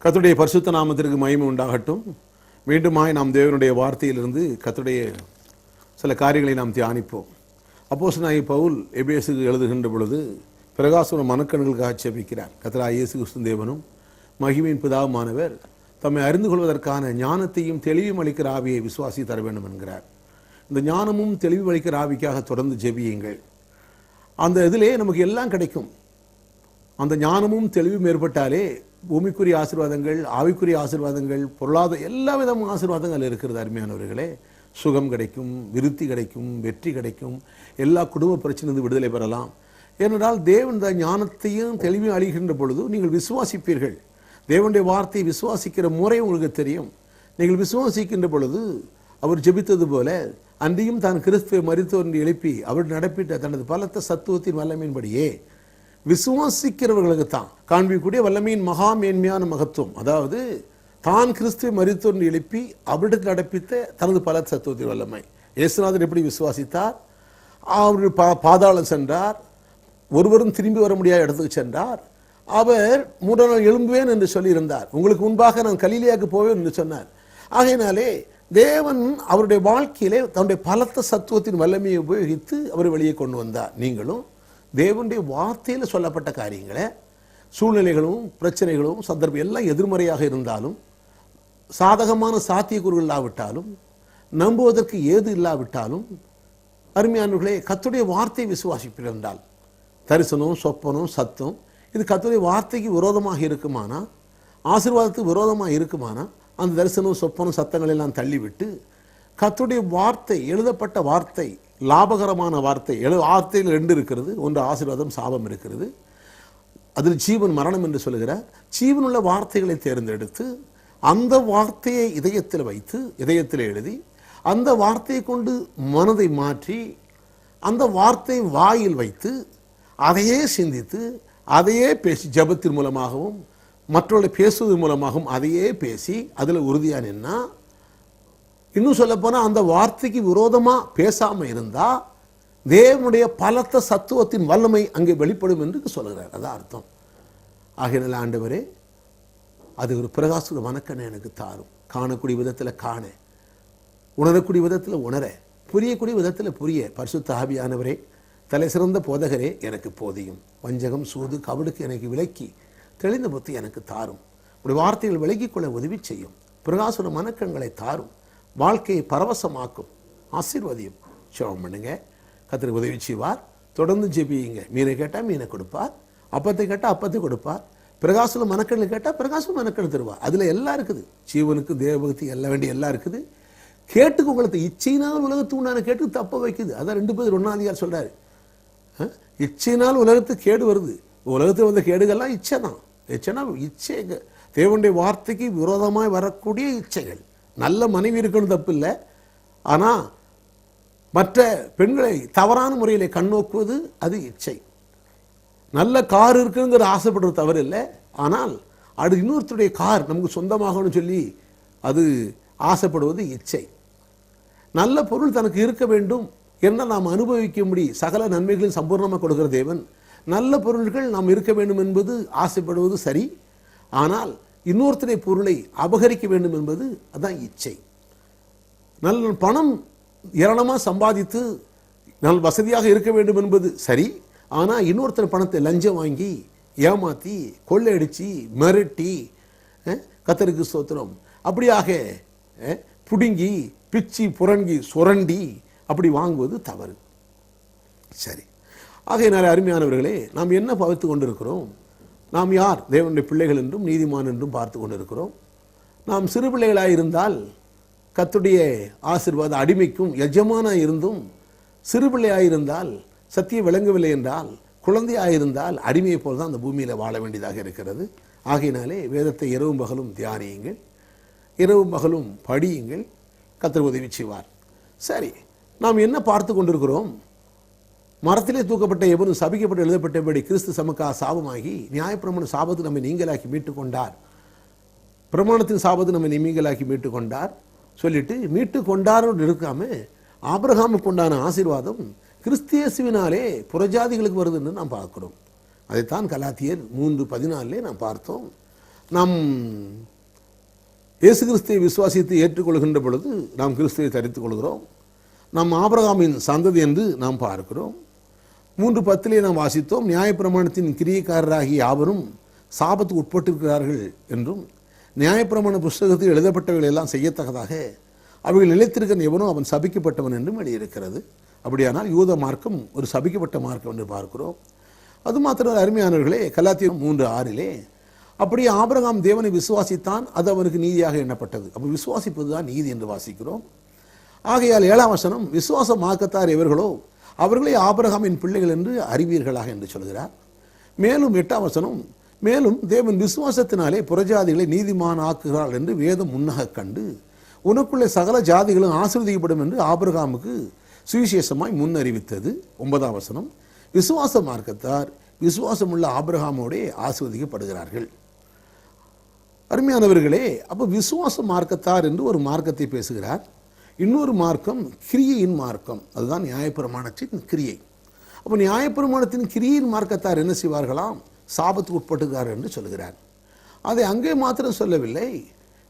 கர்த்தருடைய பரிசுத்த நாமத்திற்கு மகிமை உண்டாகட்டும். மீண்டுமாய் நாம் தேவனுடைய வார்த்தையிலிருந்து கர்த்தருடைய சில காரியங்களை நாம் தியானிப்போம். அப்போஸ்தலனாகிய பவுல் எபேசுக்கு எழுதுகின்ற பொழுது பிரகாசன மனக்கண்களுக்காக ஜெபிக்கிறார். கர்த்தராகிய இயேசு கிறிஸ்து தேவனும் மகிமையின் பிதாவுமானவர் தம்மை அறிந்து கொள்வதற்கான ஞானத்தையும் தெளிவும் அளிக்கிற ஆவியை விசுவாசி தர வேண்டும் என்கிறார். இந்த ஞானமும் தெளிவு அளிக்கிற ஆவிக்காக தொடர்ந்து ஜெபியுங்கள். அந்த இதிலே நமக்கு எல்லாம் கிடைக்கும். அந்த ஞானமும் தெளிவும் ஏற்பட்டாலே பூமிக்குரிய ஆசீர்வாதங்கள், ஆவிக்குரிய ஆசீர்வாதங்கள், பொருளாதார எல்லா விதமான ஆசீர்வாதங்கள் இருக்கிறது. அருமையானவர்களே, சுகம் கிடைக்கும், விருத்தி கிடைக்கும், வெற்றி கிடைக்கும், எல்லா குடும்ப பிரச்சனையிலிருந்து விடுதலை பெறலாம். ஏனென்றால் தேவன் இந்த ஞானத்தையும் தெளிவையும் அளிக்கின்ற பொழுது நீங்கள் விசுவாசிப்பீர்கள். தேவனுடைய வார்த்தையை விசுவாசிக்கிற முறை உங்களுக்கு தெரியும். நீங்கள் விசுவாசிக்கின்ற பொழுது அவர் ஜெபித்தது போல அன்றையும் தான் கிறிஸ்துவை மரித்தோர் என்று எழுப்பி அவர் நடப்பிட்ட தனது பலத்த சத்துவத்தின் வல்லமையின்படியே விசுவாசிக்கிறவர்களுக்கு தான் காண்பிக்கக்கூடிய வல்லமையின் மகா மேன்மையான மகத்துவம், அதாவது தான் கிறிஸ்துவை மரித்தோர் என்று எழுப்பி அவருக்கு நடப்பித்த தனது பலத்த சத்துவத்தின் வல்லமை. இயேசுநாதர் எப்படி விசுவாசித்தார்? அவர் பாதாளம் சென்றார், ஒருவரும் திரும்பி வர முடியாத இடத்துக்கு சென்றார். அவர் 3 நாள் எழும்புவேன் என்று சொல்லியிருந்தார். உங்களுக்கு முன்பாக நான் கலிலேயாவுக்கு போவேன் என்று சொன்னார். ஆகையினாலே தேவன் அவருடைய வாழ்க்கையிலே தன்னுடைய பலத்த சத்துவத்தின் வல்லமையை உபயோகித்து அவர் வெளியே கொண்டு வந்தார். நீங்களும் தேவனுடைய வார்த்தையில் சொல்லப்பட்ட காரியங்களை, சூழ்நிலைகளும் பிரச்சனைகளும் சந்தர்ப்பம் எல்லாம் எதிர்மறையாக இருந்தாலும், சாதகமான சாத்தியக்கூறுகள் இல்லாவிட்டாலும், நம்புவதற்கு ஏது இல்லாவிட்டாலும், அருமையானவர்களே, கர்த்தருடைய வார்த்தையை விசுவாசிப்பீர்கள் என்றால் தரிசனம், சொப்பனம், சத்தம் இது கர்த்தருடைய வார்த்தைக்கு விரோதமாக இருக்குமானா, ஆசீர்வாதத்துக்கு விரோதமாக இருக்குமானா, அந்த தரிசனம், சொப்பனம், சத்தங்கள் எல்லாம் தள்ளிவிட்டு கர்த்தருடைய வார்த்தை, எழுதப்பட்ட வார்த்தை, லாபகரமான வார்த்தை, வார்த்தையில் 2 இருக்கிறது. ஒன்று ஆசீர்வாதம், சாபம் இருக்கிறது. அதில் ஜீவன் மரணம் என்று சொல்லுகிறார். ஜீவனுள்ள வார்த்தைகளை தேர்ந்தெடுத்து அந்த வார்த்தையை இதயத்தில் வைத்து, இதயத்தில் எழுதி, அந்த வார்த்தையை கொண்டு மனதை மாற்றி, அந்த வார்த்தை வாயில் வைத்து அதையே சிந்தித்து அதையே பேசி, ஜெபத்தின் மூலமாகவும் மற்றவர்களை பேசுவதன் மூலமாகவும் அதையே பேசி அதில் உறுதியாக நின்னா, இன்னும் சொல்ல போனால் அந்த வார்த்தைக்கு விரோதமாக பேசாமல் இருந்தால் தேவனுடைய பலத்த சத்துவத்தின் வல்லமை அங்கே வெளிப்படும் என்று சொல்கிறார். அதான் அர்த்தம். ஆகையினால் ஆண்டவரே, அது ஒரு பிரகாச வணக்கனை எனக்கு தாரும். காணக்கூடிய விதத்தில் காண, உணரக்கூடிய விதத்தில் உணர, புரியக்கூடிய விதத்தில் புரிய, பரிசுத்த ஆவியானவரே, தலை சிறந்த போதகரே, எனக்கு போதியும். வஞ்சகம், சூது, கபடுக்கு எனக்கு விலக்கி தெளிந்த புத்தி எனக்கு தாரும். உடைய வார்த்தைகள் விலகிக் கொள்ள உதவி செய்யும். பிரகாசுர மனக்கண்களை தாரும். வாழ்க்கையை பரவசமாக்கும். ஆசீர்வதியும். ஜெபம் பண்ணுங்க. கர்த்தர் உதவி செய்வார். தொடர்ந்து ஜெபியுங்க. மீனை கேட்டால் மீனை கொடுப்பார், அப்பத்தை கேட்டால் அப்பத்தை கொடுப்பார், பிரகாசுல மனக்கண்ணில் கேட்டால் பிரகாச மனக்கண் தருவார். அதில் எல்லாம் இருக்குது. ஜீவனுக்கு, தேவபக்தி எல்லாம் வேண்டிய எல்லாம் இருக்குது. கேட்டுக்கு உங்களுக்கு இச்சையினால் உலகத்துக்கு உண்டான கேட்டு தப்ப வைக்குது. அதான் 2 பேர் 1 சொல்றாரு. இச்சையினால் உலகத்துக்கு கேடு வருது. உலகத்தில் வந்த கேடுகள்லாம் இச்சை தான். இச்சைனா இச்சை, தேவனுடைய வார்த்தைக்கு விரோதமாய் வரக்கூடிய இச்சைகள். நல்ல மனைவி இருக்கணும், தப்பு இல்லை. ஆனால் மற்ற பெண்களை தவறான முறையில் கண்ணோக்குவது அது இச்சை. நல்ல கார் இருக்குங்கிற ஆசைப்படுறது தவறு இல்லை. ஆனால் அது இன்னொருத்தருடைய கார் நமக்கு சொந்தமாகணும்னு சொல்லி அது ஆசைப்படுவது இச்சை. நல்ல பொருள் தனக்கு இருக்க வேண்டும் என்ன நாம் அனுபவிக்கும்படி சகல நன்மைகளையும் சம்பூர்ணமாக கொடுக்கிற தேவன், நல்ல பொருள்கள் நாம் இருக்க வேண்டும் என்பது ஆசைப்படுவது சரி. ஆனால் இன்னொருத்தரை பொருளை அபகரிக்க வேண்டும் என்பது அதான் இச்சை. நல்ல பணம் ஏராளமாக சம்பாதித்து நல்ல வசதியாக இருக்க வேண்டும் என்பது சரி. ஆனால் இன்னொருத்தர் பணத்தை லஞ்சம் வாங்கி, ஏமாற்றி, கொள்ளையடித்து, மிரட்டி, கர்த்தருக்கு ஸ்தோத்திரம், அப்படியாக புடுங்கி, பிச்சி, புரங்கி, சுரண்டி அப்படி வாங்குவது தவறு. சரி. ஆகையினால அருமையானவர்களே, நாம் என்ன பார்த்து கொண்டிருக்கிறோம்? நாம் யார்? தேவனுடைய பிள்ளைகள் என்றும் நீதிமான் என்றும் பார்த்து கொண்டிருக்கிறோம். நாம் சிறு பிள்ளைகளாக இருந்தால் கர்த்தருடைய ஆசீர்வாத அடிமைக்கும் எஜமானாக இருந்தும், சிறு பிள்ளையாக இருந்தால் சத்தியம் விளங்கவில்லை என்றால், குழந்தையாக இருந்தால் அடிமையை போல் தான் அந்த பூமியில் வாழ வேண்டியதாக இருக்கிறது. ஆகையினாலே வேதத்தை இரவும் பகலும் தியானியுங்கள், இரவும் பகலும் படியுங்கள். கர்த்தர் உதவி செய்வார். சரி, நாம் என்ன பார்த்து கொண்டிருக்கிறோம்? மரத்திலே தூக்கப்பட்ட எவரும் சபிக்கப்பட்டு எழுதப்பட்டபடி கிறிஸ்து சமக்கா சாபமாகி நியாயப்பிரமாண சாபத்து நம்மை நீங்களாக்கி மீட்டு கொண்டார். பிரமாணத்தின் சாபத்து நம்மை நீங்களாக்கி மீட்டு கொண்டார் சொல்லிட்டு, மீட்டு கொண்டாரோடு இருக்காம ஆபிரகாமுக்கு உண்டான ஆசீர்வாதம் கிறிஸ்தியேசுவினாலே புறஜாதிகளுக்கு வருதுன்னு நாம் பார்க்கிறோம். அதைத்தான் கலாத்தியர் 3:14 நாம் பார்த்தோம். நாம் இயேசு கிறிஸ்துவை விசுவாசித்து ஏற்றுக்கொள்கின்ற பொழுது நாம் கிறிஸ்துவை தரித்துக் கொள்கிறோம். நாம் ஆபிரகாமின் சந்ததி என்று நாம் பார்க்கிறோம். 3:10 நாம் வாசித்தோம், நியாயப்பிரமாணத்தின் கிரியைக்காரராகிய யாவரும் சாபத்துக்கு உட்பட்டிருக்கிறார்கள் என்றும், நியாயப்பிரமாண புஸ்தகத்தில் எழுதப்பட்டவைகள் எல்லாம் செய்யத்தக்கதாக அவைகள் நிலைத்திருக்கிற எவனோ அவன் சபிக்கப்பட்டவன் என்றும் எழுதியிருக்கிறது. அப்படியானால் யூத மார்க்கம் ஒரு சபிக்கப்பட்ட மார்க்கம் என்று பார்க்கிறோம். அது மாத்திரம் அருமையானவர்களே, கலாத்தியர் 3:6 அப்படியே ஆபிரகாம் தேவனை விசுவாசித்தான், அது அவனுக்கு நீதியாக எண்ணப்பட்டது. அப்போ விசுவாசிப்பது தான் நீதி என்று வாசிக்கிறோம். ஆகையால் 7ஆம் வசனம், விசுவாச மார்க்கத்தார் எவர்களோ அவர்களே ஆபிரகாமின் பிள்ளைகள் என்று அறிவீர்களாக என்று சொல்கிறார். மேலும் 8ஆம் வசனம், மேலும் தேவன் விசுவாசத்தினாலே புறஜாதிகளை நீதிமான் ஆக்குகிறார் என்று வேதம் முன்னக கண்டு உனக்குள்ளே சகல ஜாதிகளும் ஆசீர்வதிக்கப்படும் என்று ஆபிரகாமுக்கு சுவிசேஷமாய் முன்னறிவித்தது. 9ஆம் வசனம், விசுவாச மார்க்கத்தார் விசுவாசமுள்ள ஆபிரகாமோடே ஆசீர்வதிக்கப்படுகிறார்கள். அருமையானவர்களே, அப்போ விசுவாச மார்க்கத்தார் என்று ஒரு மார்க்கத்தை பேசுகிறார். இன்னொரு மார்க்கம் கிரியையின் மார்க்கம், அதுதான் நியாயப்பிரமாணத்தின் கிரியை. அப்போ நியாயப்பிரமாணத்தின் கிரியின் மார்க்கத்தார் என்ன செய்வார்களாம்? சாபத்துக்கு உட்பட்டுகிறார் என்று சொல்கிறார். அதை அங்கே மாத்திரம் சொல்லவில்லை,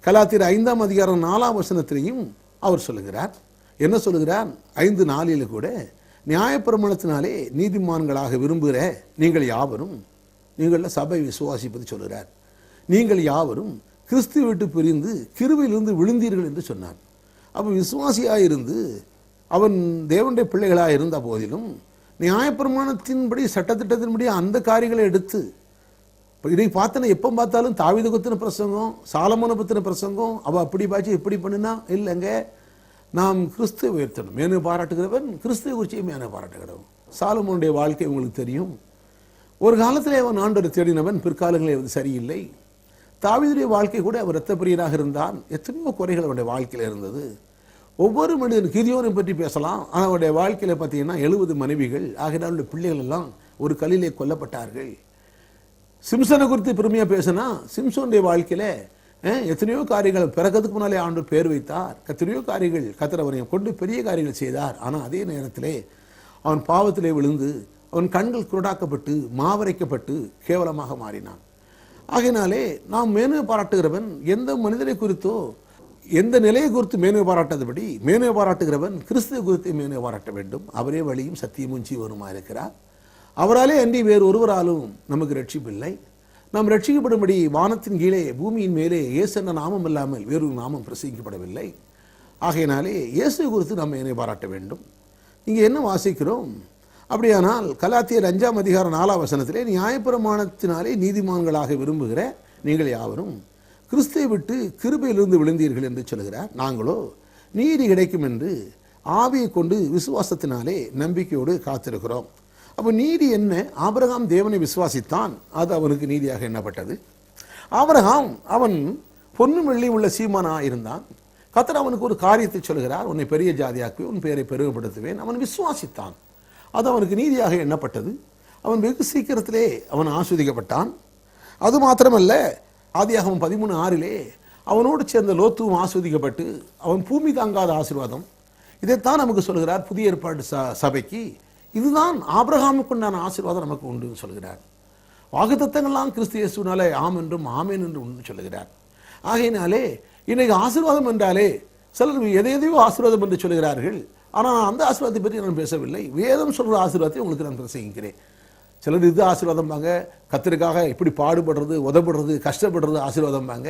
கலாத்தியர் 5ஆம் அதிகாரம் 4ஆம் வசனத்திலையும் அவர் சொல்லுகிறார். என்ன சொல்லுகிறார்? 5:4 கூட, நியாயப்பிரமாணத்தினாலே நீதிமான்களாக விரும்புகிற நீங்கள் யாவரும், நீங்கள் சபை விசுவாசிப்பது சொல்கிறார், நீங்கள் யாவரும் கிறிஸ்து விட்டு பிரிந்து கிருபையிலிருந்து விழுந்தீர்கள் என்று சொன்னார். அப்போ விசுவாசியாக இருந்து அவன் தேவனுடைய பிள்ளைகளாக இருந்த போதிலும் நியாயப்பிரமாணத்தின்படி சட்டத்திட்டத்தின்படி அந்த காரியங்களை எடுத்து, இப்போ இதை பார்த்தனா எப்போ பார்த்தாலும் தாவீது பற்றின பிரசங்கம், சாலமோனை பற்றின பிரசங்கம், அவள் அப்படி பாய்ச்சி இப்படி பண்ணினா இல்லைங்க, நாம் கிறிஸ்துவை உயர்த்தணும். மேனு பாராட்டுகிறவன் கிறிஸ்துவை குறிச்சி மேனு பாராட்டுகிறவன். சாலமோனுடைய வாழ்க்கை உங்களுக்கு தெரியும். ஒரு காலத்தில் அவன் ஆண்டவரை தேடினவன், பிற்காலங்களில் அது சரியில்லை. தாவீதுடைய வாழ்க்கை கூட அவர் இரத்தப்பிரியராக இருந்தான். எத்தனையோ குறைகள் அவருடைய வாழ்க்கையில் இருந்தது. ஒவ்வொரு மனிதன் கிதியோனை பற்றி பேசலாம், ஆனால் அவருடைய வாழ்க்கையில் பார்த்தீங்கன்னா 70 மனைவிகள் ஆகினால் அவருடைய பிள்ளைகள் எல்லாம் ஒரு கல்லிலே கொல்லப்பட்டார்கள். சிம்சனை குறித்து பெருமையாக பேசினா, சிம்சோனுடைய வாழ்க்கையில் எத்தனையோ காரியங்கள் பிறக்கிறதுக்கு முன்னாலே ஆண்டவர் பேர் வைத்தார். எத்தனையோ காரியங்கள் கர்த்தர் அவரை கொண்டு பெரிய காரியங்கள் செய்தார். ஆனால் அதே நேரத்திலே அவன் பாவத்திலே விழுந்து அவன் கண்கள் குருடாக்கப்பட்டு மாவரைக்கப்பட்டு கேவலமாக மாறினான். ஆகையினாலே நாம் மேன்மை பாராட்டுகிறவன் எந்த மனிதனை குறித்தோ எந்த நிலையை குறித்து மேன்மை பாராட்டாதபடி மேன்மை பாராட்டுகிறவன் கிறிஸ்துவ குறித்து மேன்மை பாராட்ட வேண்டும். அவரே வழியும் சத்தியமும் ஜீவனுமாக இருக்கிறார். அவராலே அன்றி வேறு ஒருவராலும் நமக்கு ரட்சிப்பில்லை. நாம் ரட்சிக்கப்படும்படி வானத்தின் கீழே பூமியின் மேலே இயேசு என்ற நாமம் இல்லாமல் வேறொரு நாமம் பிரசங்கிக்கப்படவில்லை. ஆகையினாலே இயேசு குறித்து நாம் மேன்மை பாராட்ட வேண்டும். இங்கே என்ன வாசிக்கிறோம்? அப்படியானால் கலாத்தியர் 5ஆம் அதிகாரம் 4ஆம் வசனத்திலே நியாயப்பிரமாணத்தினாலே நீதிமான்களாக விரும்புகிற நீங்கள் யாவரும் கிறிஸ்துவை விட்டு கிருபையிலிருந்து விழுந்தீர்கள் என்று சொல்கிறார். நாங்களோ நீதி கிடைக்கும் என்று ஆவியை கொண்டு விசுவாசத்தினாலே நம்பிக்கையோடு காத்திருக்கிறோம். அப்போ நீதி என்ன? ஆபிரகாம் தேவனை விசுவாசித்தான், அது அவனுக்கு நீதியாக எண்ணப்பட்டது. ஆபிரகாம் அவன் பொன்னும் வெள்ளி உள்ள சீமானாக இருந்தான். கர்த்தர் அவனுக்கு ஒரு காரியத்தை சொல்கிறார், உன்னை பெரிய ஜாதியாக்குவேன், உன் பெயரை பெருமைப்படுத்துவேன். அவன் விசுவாசித்தான், அது அவனுக்கு நீதியாக எண்ணப்பட்டது. அவன் வெகு சீக்கிரத்திலே அவன் ஆஸ்வதிக்கப்பட்டான். அது மாத்திரமல்ல, ஆதியாகமம் 13:6 அவனோடு சேர்ந்த லோத்துவும் ஆஸ்வதிக்கப்பட்டு அவன் பூமி தாங்காத ஆசீர்வாதம். இதைத்தான் நமக்கு சொல்கிறார் புதிய ஏற்பாடு சபைக்கு. இதுதான் ஆபிரகாமுக்கு உண்டான ஆசீர்வாதம் நமக்கு உண்டு சொல்கிறார். வாக்குத்தத்தங்கள்லாம் கிறிஸ்து இயேசுனாலே ஆம் என்றும் ஆமேன் என்று உண்டு சொல்கிறார். ஆகையினாலே இன்னைக்கு ஆசீர்வாதம் என்றாலே சிலர் எதையோ ஆசீர்வாதம் என்று சொல்கிறார்கள். ஆனால் அந்த ஆசீர்வாதத்தை பற்றி நான் பேசவில்லை. வேதம் சொல்கிற ஆசீர்வாதத்தை உங்களுக்கு நான் பிரசங்கிக்கிறேன். சிலர் இது ஆசீர்வாதம் பாங்க, கர்த்தருக்காக இப்படி பாடுபடுறது, உதப்படுறது, கஷ்டப்படுறது ஆசீர்வாதம் பாங்க.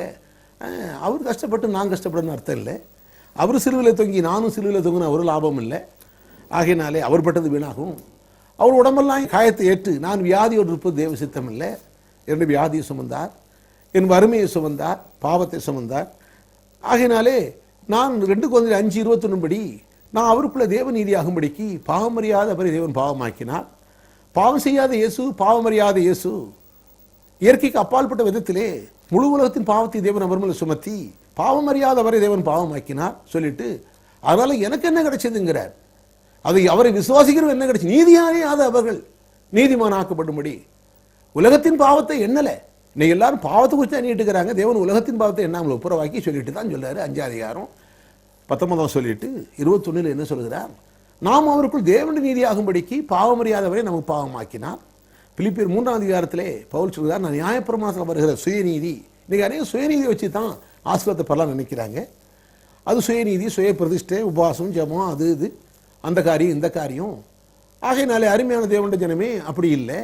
அவர் கஷ்டப்பட்டு நான் கஷ்டப்படுறதுன்னு அர்த்தம் இல்லை. அவர் சிலுவையில் தொங்கி நானும் சிலுவையில் தொங்கின ஒரு லாபம் இல்லை. ஆகையினாலே அவர் பட்டது வீணாகும். அவர் உடம்பெல்லாம் காயத்தை ஏற்று நான் வியாதியோடு இருப்பது தேவ சித்தம் இல்லை. என்னுடைய வியாதியை சுமந்தார், என் வறுமையை சுமந்தார், பாவத்தை சுமந்தார். ஆகையினாலே நான் 2 Corinthians 5:21 படி நான் அவருக்குள்ள தேவ நீதியாகும்படிக்கு பாவமறியாத அவரை தேவன் பாவமாக்கினார். பாவம் செய்யாத இயேசு, பாவமறியாத இயேசு இயற்கைக்கு அப்பாற்பட்ட விதத்திலே முழு உலகத்தின் பாவத்தை தேவன் அவர் மேல் சுமத்தி பாவமறியாத அவரை தேவன் பாவமாக்கினார் சொல்லிட்டு, அதனால எனக்கு என்ன கிடைச்சதுங்கிறார். அது அவரை விசுவாசிக்கிறவங்க என்ன கிடைச்சு? நீதியானே அவர்கள் நீதிமானாக்கப்படும்படி உலகத்தின் பாவத்தை எண்ணல. இன்னைக்கு எல்லாரும் பாவத்தை குறித்து எண்ணிட்டுக்கிறாங்க. தேவன் உலகத்தின் பாவத்தை எண்ணாமல் ஒப்புரவாக்கி சொல்லிட்டு தான் சொல்றாரு. 5ஆம் அதிகாரம் 19 சொல்லிட்டு 21 என்ன சொல்கிறார்? நாம் அவருக்குள் தேவனுடைய நீதியாகும்படிக்கு பாவமறியாதவரை நமக்கு பாவமாக்கினார். பிலிப்பியர் 3ஆம் அதிகாரத்திலே பவுல் சொல்கிறார், நான் நியாயப்பிரமாணத்தில் வருகிற சுயநீதி இன்றைக்கி அநேக சுயநீதியை வச்சு தான் ஆசீர்வாதத்தை பெறலாம் நினைக்கிறாங்க. அது சுயநீதி, சுய பிரதிஷ்டை, உபவாசம், ஜெபம், அது இது, அந்த காரியம் இந்த காரியம். ஆகையினாலே அருமையான தேவனுடைய ஜனமே அப்படி இல்லை.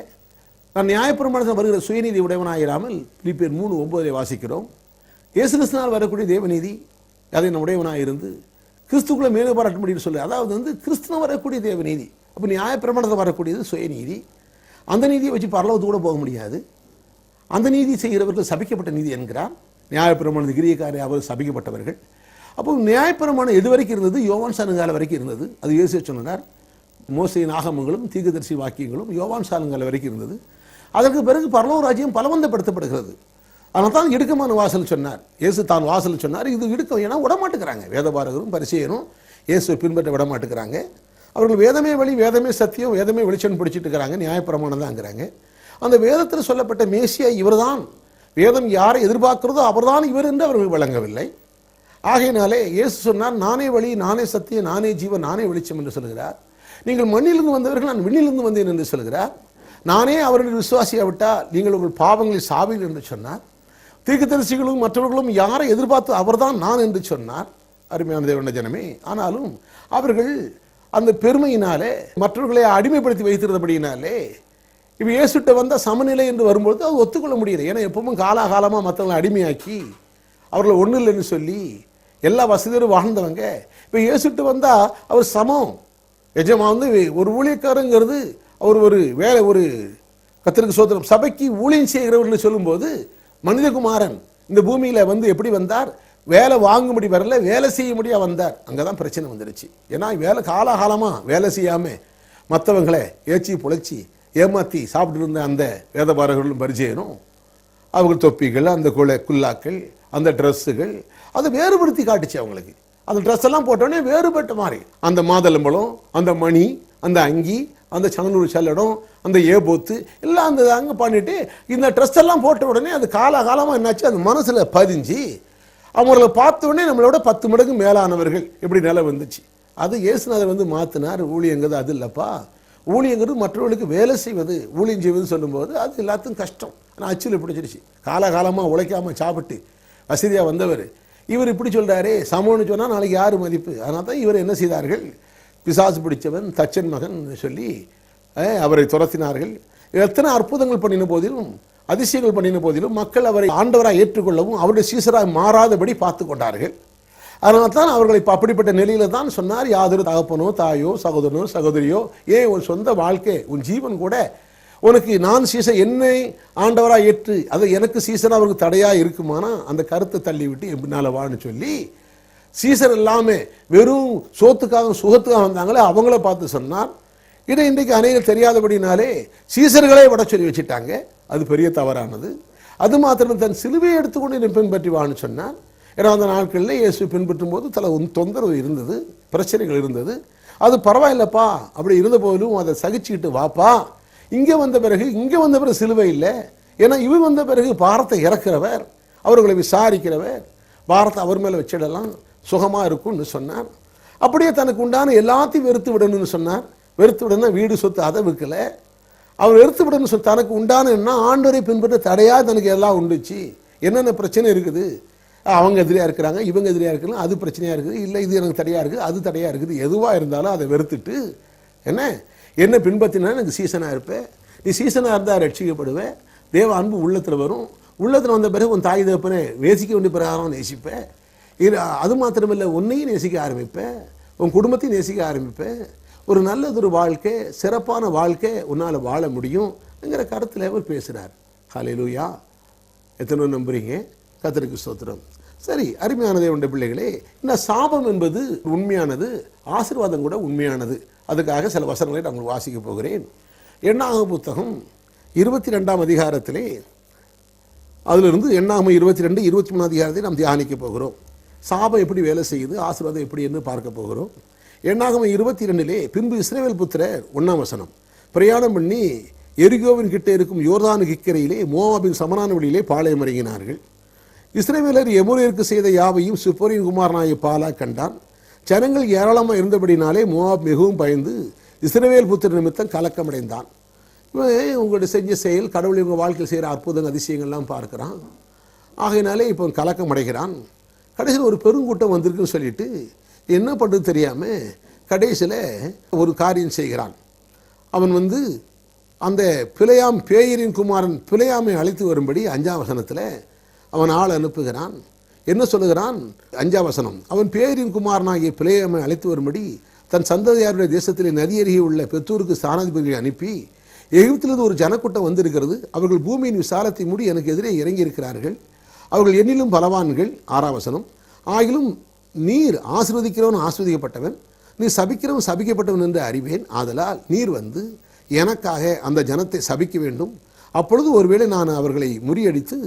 நான் நியாயப்பிரமாணத்தில் வருகிற சுயநீதி உடையவனாயிராமல் பிலிப்பியர் 3:9 வாசிக்கிறோம். இயேசு கிறிஸ்துவினால் வரக்கூடிய தேவநீதி அதை நம்ம உடையவனாக இருந்து கிறிஸ்துக்குள்ளே மேலே பாராட்ட முடியும்னு சொல்லி, அதாவது கிறிஸ்துவ வரக்கூடிய தேவநீதி. அப்போ நியாயப்பிரமாணத்தில் வரக்கூடியது சுயநீதி. அந்த நீதியை வச்சு பரலோகத்து கூட போக முடியாது. அந்த நீதி செய்கிறவர்கள் சபிக்கப்பட்ட நீதி என்கிறார். நியாயப்பிரமாணத்து கிரியக்காரர் அவர் சபிக்கப்பட்டவர்கள். அப்போ நியாயப்பிரமாணம் எது வரைக்கும் இருந்தது? யோவான் சாலுங்கால வரைக்கும் இருந்தது. அது இயேசு சொன்னார். மோசையின் ஆகமங்களும் தீர்க்கதரிசி வாக்கியங்களும் யோவான் சாலுங்கால வரைக்கும் இருந்தது. அதற்கு பிறகு பரலோக ராஜ்யம் பலவந்தப்படுத்தப்படுகிறது. ஆனால் தான் இடுக்கமான வாசல் சொன்னார். இயேசு தான் வாசல் சொன்னார். இது இடுக்கம், ஏன்னா விடமாட்டுக்கிறாங்க. வேதபாரகரும் பரிசேயரும் இயேசுவை பின்பற்ற விடமாட்டுக்கிறாங்க. அவர்கள் வேதமே வழி, வேதமே சத்தியம், வேதமே வெளிச்சம் பிடிச்சிட்டு இருக்கிறாங்க. நியாயப்பிரமாணம் தான்ங்கிறாங்க. அந்த வேதத்தில் சொல்லப்பட்ட மேசியா இவர்தான், வேதம் யாரை எதிர்பார்க்கிறதோ அவர்தான் இவர் என்று அவர்கள் வழங்கவில்லை. ஆகையினாலே இயேசு சொன்னார், நானே வழி, நானே சத்தியம், நானே ஜீவன், நானே வெளிச்சம் என்று சொல்கிறார். நீங்கள் மண்ணிலிருந்து வந்தவர்கள், நான் விண்ணிலிருந்து வந்தேன் என்று சொல்கிறார். நானே அவர்கள் விசுவாசியாவிட்டால் நீங்கள் உங்கள் பாவங்களில் சாவீர்கள் என்று சொன்னார். தீர்க்கதரிசிகளும் மற்றவர்களும் யாரை எதிர்பார்த்து அவர்தான் நான் என்று சொன்னார். அருமையான தேவனுடைய ஜனமே, ஆனாலும் அவர்கள் அந்த பெருமையினாலே மற்றவர்களை அடிமைப்படுத்தி வைத்திருந்தபடியினாலே இப்போ இயேசுட்ட வந்த சமநிலை என்று வரும்பொழுது அது ஒத்துக்கொள்ள முடியல. ஏன்னா எப்பவும் காலாகாலமாக மற்றவங்களை அடிமையாக்கி அவர்களை ஒன்றும் இல்லைன்னு சொல்லி எல்லா வசதியோடு வாழ்ந்தவங்க. இப்போ இயேசுட்டு வந்தால் அவர் சமம். எஜமா ஒரு ஊழியக்காரங்கிறது அவர் ஒரு வேலை, ஒரு கர்த்தருக்கு ஸ்தோத்திரம், சபைக்கு ஊழியம் செய்கிறவர்கள் சொல்லும்போது மனிதகுமாரன் இந்த பூமியில் எப்படி வந்தார்? வேலை வாங்கும்படி வரல, வேலை செய்ய முடியா வந்தார். அங்கே தான் பிரச்சனை வந்துருச்சு. ஏன்னா வேலை காலாகாலமாக வேலை செய்யாமல் மற்றவங்களை ஏச்சி புழைச்சி ஏமாற்றி சாப்பிட்டு இருந்த அந்த வேதபாரகர்களும் பரிச்சயனும் அவர்கள் தொப்பிகள், அந்த குல்லாக்கள், அந்த ட்ரெஸ்ஸுகள், அதை வேறுபடுத்தி காட்டுச்சு அவங்களுக்கு. அந்த ட்ரெஸ் எல்லாம் போட்டோடனே வேறுபட்ட மாதிரி அந்த மாதளம்பழம், அந்த மணி, அந்த அங்கி, அந்த சங்கனூர் சல்லடம், அந்த ஏபோத்து எல்லாம் அந்த அங்கே பண்ணிட்டு இந்த ட்ரெஸ் எல்லாம் போட்ட உடனே அது காலகாலமாக என்னாச்சு, அது மனசில் பதிஞ்சு அவங்களை பார்த்த உடனே நம்மளோட 10 மடங்கு மேலானவர்கள் எப்படி நிலை வந்துச்சு. அது இயேசுநாதர் மாற்றினார். ஊழியங்கிறது அது இல்லைப்பா. ஊழியங்கிறது மற்றவர்களுக்கு வேலை செய்வது, ஊழியம் செய்வது சொல்லும்போது அது எல்லாத்துக்கும் கஷ்டம். ஆனால் அச்சில் பிடிச்சிருச்சு. காலகாலமாக உழைக்காமல் சாப்பிட்டு வசதியாக வந்தவர் இவர் இப்படி சொல்கிறாரே, சமம்னு சொன்னால் நாளைக்கு யார் மதிப்பு? அதனால் தான் இவர் என்ன செய்தார்கள்? பிசாசு பிடித்தவன், தச்சன் மகன் சொல்லி அவரை துரத்தினார்கள். எத்தனை அற்புதங்கள் பண்ணின போதிலும், அதிசயங்கள் பண்ணின போதிலும் மக்கள் அவரை ஆண்டவராக ஏற்றுக்கொள்ளவும் அவருடைய சீசராக மாறாதபடி பார்த்து கொண்டார்கள். அதனால தான் அவர்களை அப்படிப்பட்ட நிலையில தான் சொன்னார், யாதொரு தகப்பனோ தாயோ சகோதரனோ சகோதரியோ, ஏன் உன் சொந்த வாழ்க்கை உன் ஜீவன் கூட உனக்கு நான் சீசன் என்னை ஆண்டவராக ஏற்று அதை எனக்கு சீசனாக அவருக்கு தடையாக இருக்குமானா அந்த கருத்தை தள்ளி விட்டு எப்படினால வான்னு சொல்லி சீசர் இல்லாமல் வெறும் சோத்துக்காக சுகத்துக்காக வந்தாங்களே அவங்கள பார்த்து சொன்னார். இதை இன்றைக்கு அநேகர் தெரியாதபடினாலே சீசர்களை விட சொல்லி வச்சுட்டாங்க. அது பெரிய தவறானது. அது மாத்திரம் தன் சிலுவையை எடுத்துக்கொண்டு என்னை பின்பற்றி வான்னு சொன்னார். ஏன்னா அந்த நாட்களில் இயேசு பின்பற்றும் போது தொந்தரவு இருந்தது, பிரச்சனைகள் இருந்தது. அது பரவாயில்லப்பா, அப்படி இருந்த போதிலும் அதை சகிச்சுக்கிட்டு வாப்பா. இங்கே வந்த பிறகு சிலுவை இல்லை. ஏன்னா இவர் வந்த பிறகு பாரத்தை இறக்கிறவர், அவர்களை விசாரிக்கிறவர், பாரத்தை அவர் மேலே வச்சிடலாம், சுகமாக இருக்கும்னு சொன்னார். அப்படியே தனக்கு உண்டான எல்லாத்தையும் வெறுத்து விடணும்னு சொன்னார். வெறுத்து விடணும், வீடு சொத்து அதை விற்கல. அவர் வெறுத்து விடணும்னு சொல்லி தனக்கு உண்டான என்ன ஆண்டவரை பின்பற்ற தடையாக தனக்கு எல்லாம் உண்டுச்சு. என்னென்ன பிரச்சனை இருக்குது, அவங்க எதிரியாக இருக்கிறாங்க, இவங்க எதிரியாக இருக்கலாம், அது பிரச்சனையாக இருக்குது, இல்லை இது எனக்கு தடையாக இருக்குது, அது தடையாக இருக்குது, எதுவாக இருந்தாலும் அதை வெறுத்துட்டு என்ன பின்பற்றினா எனக்கு சீசனாக இருப்பேன். நீ சீசனாக இருந்தால் ரட்சிக்கப்படுவேன். தேவ அன்பு உள்ளத்தில் வரும். உள்ளத்தில் வந்த பிறகு உன் தாய் தகப்பனை நேசிக்க வேண்டிய பிரகாரம் நேசிப்பேன். அது மாத்திரமில்லை, உன்னையும் நேசிக்க ஆரம்பிப்பேன், உன் குடும்பத்தையும் நேசிக்க ஆரம்பிப்பேன். ஒரு நல்லதொரு வாழ்க்கை, சிறப்பான வாழ்க்கை உன்னால் வாழ முடியும்ங்கிற கருத்தில் அவர் பேசுகிறார். ஹல்லேலூயா. எத்தனை நம்புறீங்க? கர்த்தருக்கு ஸ்தோத்திரம். சரி, அருமையான தேவனுடைய பிள்ளைகளே, இந்த சாபம் என்பது உண்மையானது, ஆசீர்வாதம் கூட உண்மையானது. அதுக்காக சில வசனங்களை நான் வாசிக்க போகிறேன். எண்ணாகம புத்தகம் 22ஆம் அதிகாரத்திலே, அதிலிருந்து எண்ணாகம 22, 23 அதிகாரத்தை நாம் தியானிக்க போகிறோம். சாபம் எப்படி வேலை செய்யுது, ஆசீர்வாதம் எப்படி என்று பார்க்க போகிறோம். எண்ணாகம 22 பின்பு இஸ்ரவேல் புத்திரர் 1ஆம் வசனம், பிரயாணம் பண்ணி எரிகோவின் கிட்டே இருக்கும் யோர்தானுக்கு இக்கரையிலே மோவாபின் சமனான வழியிலே பாளையம் இறங்கினார்கள். இஸ்ரவேலர் எமோரியருக்கு செய்த யாவையும் சிப்போரின் குமாரனாகிய பாலா கண்டான். ஜனங்கள் ஏராளமாக இருந்தபடினாலே மோவாப் மிகவும் பயந்து இஸ்ரவேல் புத்திர நிமித்தம் கலக்கமடைந்தான். உங்களுடைய செஞ்ச செயல், கடவுள் இவங்க வாழ்க்கையில் செய்கிற அற்புதங்கள் அதிசயங்கள்லாம் பார்க்குறான். ஆகையினாலே இப்போ கலக்கம் அடைகிறான். கடைசியில் ஒரு பெருங்கூட்டம் வந்திருக்குன்னு சொல்லிட்டு என்ன பண்ணுறது தெரியாமல் கடைசியில் ஒரு காரியம் செய்கிறான். அவன் அந்த பிலேயாம் பேயரின் குமாரன் பிலேயாமை அழைத்து வரும்படி 5ஆம் வசனத்தில் அவன் ஆள் அனுப்புகிறான். என்ன சொல்லுகிறான்? 5ஆம் வசனம், அவன் பேயரின் குமாரனாகிய பிலேயாமை அழைத்து வரும்படி தன் சந்ததியாருடைய தேசத்திலே நதியருகே உள்ள பெத்தூருக்கு ஸ்தானாதிபதியை அனுப்பி, எகிப்திலிருந்து ஒரு ஜனக்கூட்டம் வந்திருக்கிறது, அவர்கள் பூமியின் விசாலத்தை மூடி எனக்கு எதிரே இறங்கி இருக்கிறார்கள், அவர்கள் என்னிலும் பலவான்கள். 6ஆம் வசனம், ஆகிலும் நீர் ஆசீர்வதிக்கிறவன் ஆசீர்வதிக்கப்பட்டவன், நீ சபிக்கிறவன் சபிக்கப்பட்டவன் என்று அறிவேன். ஆதலால் நீர் எனக்காக அந்த ஜனத்தை சபிக்க வேண்டும், அப்பொழுது ஒருவேளை நான் அவர்களை முறியடித்து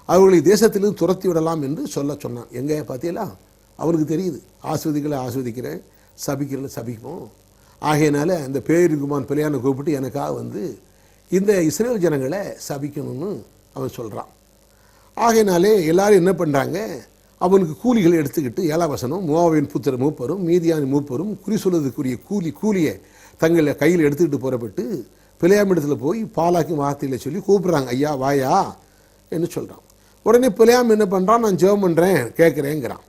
அவர்களை தேசத்திலிருந்து துரத்தி விடலாம் என்று சொன்னான். எங்கே பார்த்தீங்களா? அவனுக்கு தெரியுது, ஆஸ்வதிகளை ஆஸ்வதிக்கிறேன், சபிக்கிறத சபிப்போம். ஆகையினால அந்த பேரிகுமான் பிள்ளையான கூப்பிட்டு எனக்காக இந்த இஸ்ரேல் ஜனங்களை சபிக்கணும்னு அவன் சொல்கிறான். ஆகையினாலே எல்லாரும் என்ன பண்ணுறாங்க? அவனுக்கு கூலிகளை எடுத்துக்கிட்டு 7ஆம் வசனம், மோவாபின் புத்திர மூப்பரும் மீதியானின் மூப்பரும் குறி சொல்வதற்குரிய கூலியை தங்களை கையில் எடுத்துக்கிட்டு புறப்பட்டு பிலேயாமிடத்தில் போய் பாலாக்கும் வார்த்தையில் சொல்லி கூப்பிட்றாங்க, ஐயா வாயா என்று சொல்கிறான். உடனே பிலேயாம் என்ன பண்ணுறான்? நான் ஜெபம் பண்ணுறேன் கேட்குறேங்கிறான்.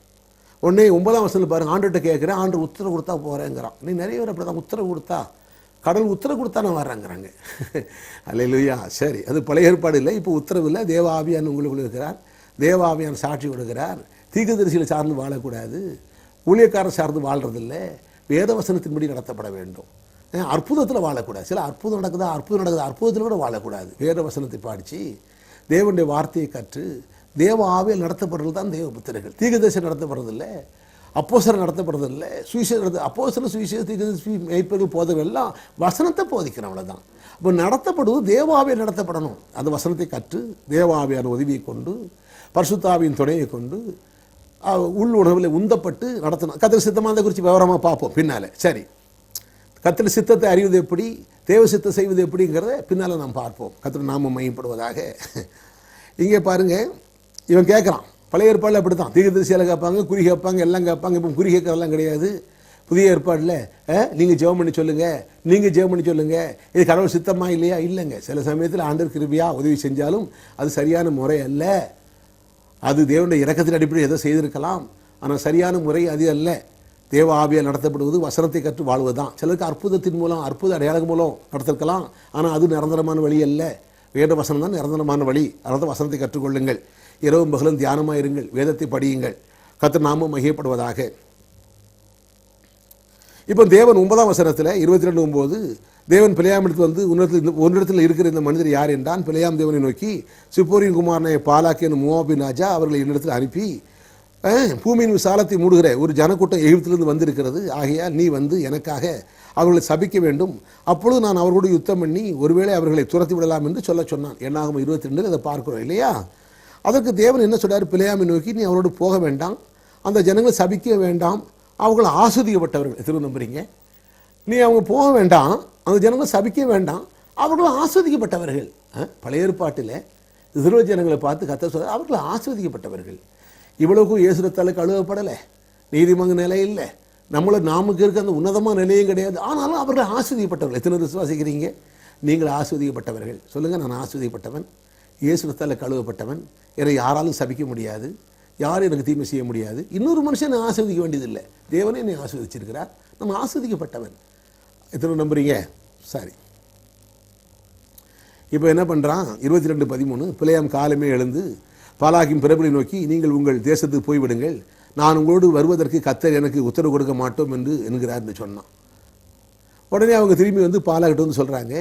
உடனே 9ஆம் வசனத்தில் பாருங்க, ஆண்டுகிட்ட கேட்குறேன், ஆண்டு உத்தரவு கொடுத்தா போகிறேங்கிறான். நீ நிறைய பேர் அப்படி தான் உத்தரவு கொடுத்தா, கடவுள் உத்தரவு கொடுத்தா நான் வர்றேங்கிறாங்க. அல்லேலூயா. சரி, அது பழைய ஏற்பாடு இல்லை, இப்போ உத்தரவு இல்லை. தேவ ஆவியான் உங்களுக்குள்ள இருக்கிறார், தேவ ஆவியான் சாட்சி கொடுக்கிறார். தீர்க்கதரிசிகளை சார்ந்து வாழக்கூடாது, ஊழியக்காரர் சார்ந்து வாழ்றதில்லை, வேத வசனத்தின்படி நடத்தப்பட வேண்டும். அற்புதத்தில் வாழக்கூடாது. சில அற்புதம் நடக்குதா, அற்புதத்தில் கூட வாழக்கூடாது. வேத வசனத்தை படித்து தேவனுடைய வார்த்தையை கற்று தேவ ஆவியால் நடத்தப்படுறது தான் தேவ புத்திரர்கள். தீர்க்கதரிசி நடத்தப்படுறதில்லை, அப்போஸ்தலர் நடத்தப்படுறதில்லை, சுவிசேஷம் அப்போஸ்தலர் சுவிசேஷ தீர்க்கதரிசி மேய்ப்பர்கள் போதவர்கள் எல்லாம் வசனத்தை போதிக்கிறோம், அவ்வளோதான். அப்போ நடத்தப்படுவது தேவ ஆவியால் நடத்தப்படணும். அந்த வசனத்தை கற்று தேவ ஆவியான உதவியை கொண்டு பரிசுத்த ஆவியின் துணையை கொண்டு உள் உணர்வில் உந்தப்பட்டு நடத்தணும். கர்த்தர் சித்தமாக குறித்து விவரமாக பார்ப்போம் பின்னால். சரி, கர்த்தர் சித்தத்தை அறிவது எப்படி, தேவ சித்தம் செய்வது எப்படிங்கிறத பின்னால் நாம் பார்ப்போம். கர்த்தர் நாமம் மையப்படுவதாக. இங்கே பாருங்கள், இவன் கேட்குறான். பழைய ஏற்பாடில் அப்படி தான், தீர்க்கதரிசியால் கேட்பாங்க, குறி கேட்பாங்க, எல்லாம் கேட்பாங்க. இப்போ குறி கேட்கறதெல்லாம் கிடையாது. புதிய ஏற்பாடில் நீங்கள் ஜெபம் பண்ணி சொல்லுங்கள், நீங்கள் ஜெபம் பண்ணி சொல்லுங்கள், இது கடவுள் சித்தமாக இல்லையா? இல்லைங்க. சில சமயத்தில் ஆண்டவர் கிருபையாக உதவி செஞ்சாலும் அது சரியான முறை அல்ல. அது தேவனுடைய இரக்கத்தின் அடிப்படையில் ஏதோ செய்திருக்கலாம், ஆனால் சரியான முறை அது அல்ல. தேவ ஆவியால் நடத்தப்படுவது வசனத்தை கற்று வாழ்வது தான். சிலருக்கு அற்புதத்தின் மூலம், அற்புத அடையாளம் மூலம் நடத்திருக்கலாம், ஆனால் அது நிரந்தரமான வழி அல்ல. வேத வசனம் தான் நிரந்தரமான வழி. அதனால் வசனத்தை கற்றுக்கொள்ளுங்கள், இரவும் பகலும் தியானமாக இருங்கள், வேதத்தை படியுங்கள், கர்த்தர் நாமம் மகிமைப்படுவதாக. இப்போ தேவன் 9ஆம் வசனத்தில் 22:9 தேவன் பிலேயாமிடத்தில் உன்னிடத்தில் இருக்கிற இந்த மனிதர் யார் என்றான். பிலேயாம் தேவனை நோக்கி, சிப்போரின் குமாரனை பாலாக் என்னும் மோவாபின் ராஜா அவர்களை என்னிடத்தில் அனுப்பி, பூமியின் விசாலத்தை மூடுகிற ஒரு ஜனக்கூட்டம் எகிப்திலிருந்து வந்திருக்கிறது, ஆகையால் நீ எனக்காக அவர்களை சபிக்க வேண்டும், அப்பொழுது நான் அவர்களோடு யுத்தம் பண்ணி ஒருவேளை அவர்களை துரத்தி விடலாம் என்று சொன்னான். என்னாகும் 22 அதை பார்க்கிறோம் இல்லையா? அதற்கு தேவன் என்ன சொல்றாரு? பிலேயாமை நோக்கி, நீ அவரோடு போக வேண்டாம், அந்த ஜனங்களை சபிக்க வேண்டாம், அவங்கள ஆஸ்வதிக்கப்பட்டவர்கள். எத்தனை நம்புறீங்க? நீ அவங்க போக வேண்டாம், அந்த ஜனங்களை சபிக்க வேண்டாம், அவர்களும் ஆஸ்வதிக்கப்பட்டவர்கள். பழைய ஏற்பாட்டில் இஸ்ரவேல் ஜனங்களை பார்த்து கர்த்தர் சொல்றார், அவர்கள் ஆஸ்வதிக்கப்பட்டவர்கள். இவ்வளவுக்கும் இயேசு ரத்தால கழுவப்படலை, நீதிமன்ற நிலை இல்லை, நமக்கு இருக்க அந்த உன்னதமான நிலையும் கிடையாது, ஆனாலும் அவர்கள் ஆஸ்வதிக்கப்பட்டவர்கள். எத்தனை விசுவாசிக்கிறீங்க? நீங்கள் ஆஸ்வதிக்கப்பட்டவர்கள். சொல்லுங்கள், நான் ஆஸ்வதிக்கப்பட்டவன், இயேசு ரத்தால கழுவப்பட்டவன், என்னை யாராலும் சபிக்க முடியாது, யாரும் எனக்கு தீமை செய்ய முடியாது, இன்னொரு மனுஷன் ஆஸ்வதிக்க வேண்டியதில்லை, தேவனே என்னை ஆஸ்வதிச்சிருக்கிறார், நம்ம ஆஸ்வதிக்கப்பட்டவன். எத்தனை நம்புறீங்க? சரி, இப்போ என்ன பண்ணுறான்? 22:13 பிலேயாம் காலமே எழுந்து பாலாக்கின் பிரபுவை நோக்கி, நீங்கள் உங்கள் தேசத்துக்கு போய்விடுங்கள், நான் உங்களோடு வருவதற்கு கர்த்தர் எனக்கு உத்தரவு கொடுக்க மாட்டோம் என்கிறார்னு சொன்னான். உடனே அவங்க திரும்பி பாலாக்கிட்ட சொல்கிறாங்க.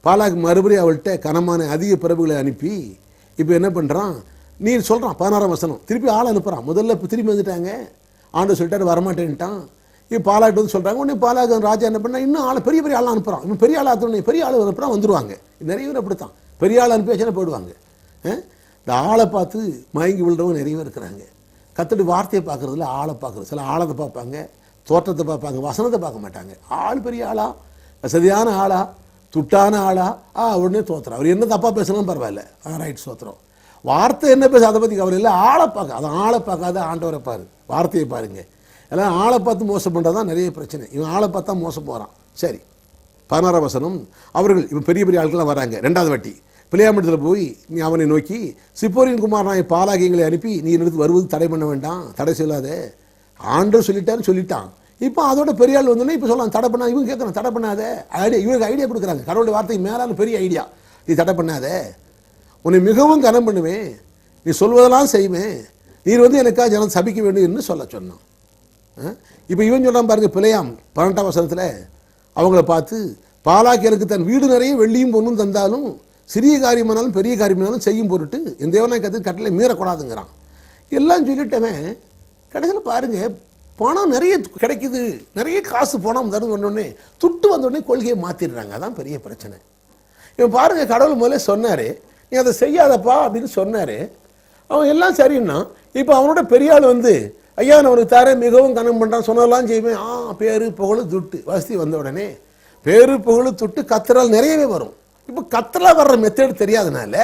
பாலாக் மறுபடியும் அவள்கிட்ட கனமான அதிக பிரபுகளை அனுப்பி இப்போ என்ன பண்ணுறான்? நீ சொல்கிறான் 16ஆம் வசனம், திருப்பி ஆள் அனுப்புகிறான். முதல்ல திரும்பி வந்துட்டாங்க, ஆண்டு சொல்லிட்டாரு வரமாட்டேன்ட்டான். இப்போ பாலாக்கிட்ட சொல்கிறாங்க. உடனே பாலாக் ராஜா என்ன பண்ணா, இன்னும் ஆளை பெரிய பெரிய ஆளாக அனுப்புகிறான். இன்னும் பெரிய ஆள் ஆற்றோடனே பெரிய ஆள் அனுப்புகிறான், வந்துடுவாங்க. நிறைய பேர் அப்படித்தான், பெரிய ஆள் அனுப்பியாச்சுன்னா போயிடுவாங்க. இந்த ஆளை பார்த்து மயங்கி விழுறவங்க நிறைய பேர் இருக்கிறாங்க. கர்த்தருடைய வார்த்தையை பார்க்குறதுல ஆளை பார்க்குறது. சில ஆழத்தை பார்ப்பாங்க, தோற்றத்தை பார்ப்பாங்க, வசனத்தை பார்க்க மாட்டாங்க. ஆள் பெரிய ஆளா, வசதியான ஆளா, துட்டான ஆளா, உடனே தோத்துறோம். அவர் என்ன தப்பாக பேசலாம் பரவாயில்ல, ரைட் சோத்துறோம். வார்த்தை என்ன பேச அதை பற்றி கவலை இல்லை, ஆளை பார்க்க. அதை ஆளை பார்க்காத ஆண்டவரை பாரு, வார்த்தையை பாருங்க. எல்லாம் ஆளை பார்த்து மோசம் பண்ணுறது தான் நிறைய பிரச்சனை. இவன் ஆளை பார்த்தா மோசம் போகிறான். சரி, 16ஆம் வசனம், அவர்கள் இப்போ பெரிய பெரிய ஆட்கள்லாம் வராங்க. 2வது வாட்டி பிள்ளையாமிடத்தில் போய் நீ அவனை நோக்கி சிப்போரின் குமாரனாய் பாலாகியங்களை அனுப்பி நீ எடுத்து வருவது தடை பண்ண வேண்டாம், தடை சொல்லாதே. ஆண்டவர் சொல்லிட்டான். இப்போ அதோட பெரிய ஆள் வந்தோடனே இப்போ சொல்லலாம் தடை பண்ணா. இவங்க கேட்கணும் தடை பண்ணாத. ஐடியா, இவருக்கு ஐடியா கொடுக்குறாங்க. கடவுளுடைய வார்த்தைக்கு மேலான பெரிய ஐடியா. நீ தடை பண்ணாத, உன்னை மிகவும் கனம் பண்ணுவேன், நீ சொல்வதெல்லாம் செய்வேன், நீர் வந்து எனக்காக ஜனம் சபிக்க வேண்டும் என்று சொன்னான். இப்போ இவன் சொன்னான் பாருங்க, பிழையாம் 18ஆம் வசனத்தில் அவங்கள பார்த்து பாலாக் எனக்கு தன் வீடு நிறைய வெள்ளியும் பொண்ணும் தந்தாலும் சிறிய காரியமானாலும் பெரிய காரியமானாலும் செய்யும் பொருட்டு என் தேவனாய் கர்த்தர் கட்டளை மீறக்கூடாதுங்கிறான். எல்லாம் சொல்லிட்டவன் கடைசியில் பாருங்க, பணம் நிறைய கிடைக்குது, நிறைய காசு பணம் தருது வந்தோடனே துட்டு வந்தோடனே கொள்கையை மாற்றிடுறாங்க. அதான் பெரிய பிரச்சனை. இவன் பாருங்க, கடவுள் முதல்ல சொன்னார் நீ அதை செய்யாதப்பா அப்படின்னு சொன்னார். அவன் எல்லாம் சரின்னா இப்போ அவனோட பெரிய ஆள் வந்து ஐயா நான் அவனுக்கு தர மிகவும் கனம் பண்ணுறான், சொன்னதெல்லாம் செய்வேன். பேரு புகழ் துட்டு வசதி வந்த உடனே பேரு புகழ் துட்டு கத்தரால் நிறையவே வரும். இப்போ கத்தரால் வர்ற மெத்தேடு தெரியாதனால